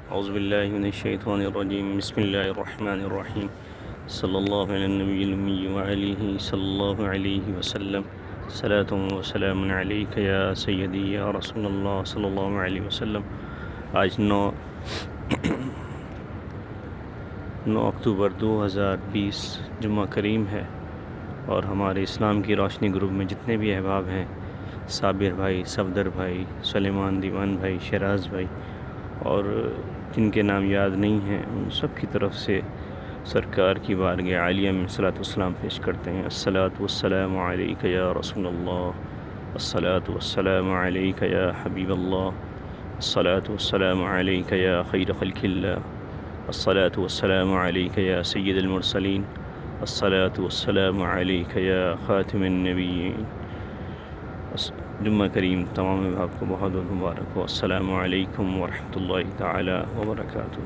اعوذ باللہ من الشیطان الرجیم بسم اللہ الرحمن الرحیم صلی اللہ علی النبی الامی وعلیہ صلی اللہ علیہ وسلم صلاۃ و سلام علیک یا سیدی یا رسول اللہ صلی اللہ علیہ وسلم۔ آج 9 اکتوبر 2020 جمعہ کریم ہے، اور ہمارے اسلام کی روشنی گروپ میں جتنے بھی احباب ہیں، صابر بھائی، صفدر بھائی، سلیمان دیوان بھائی، شیراز بھائی، اور جن کے نام یاد نہیں ہیں، ان سب کی طرف سے سرکار کی بارگاہ عالیہ میں صلاۃ والسلام پیش کرتے ہیں۔ الصلاۃ والسلام علیک یا رسول اللہ، الصلاۃ والسلام علیک یا حبیب اللہ، الصلاۃ والسلام علیک یا خیر خلق اللہ، الصلاۃ والسلام علیک یا سید المرسلین، الصلاۃ والسلام علیک یا خاتم النبیین۔ جمعہ کریم تمام احباب کو بہت بہت مبارک ہو۔ السلام علیکم ورحمۃ اللہ تعالی وبرکاتہ۔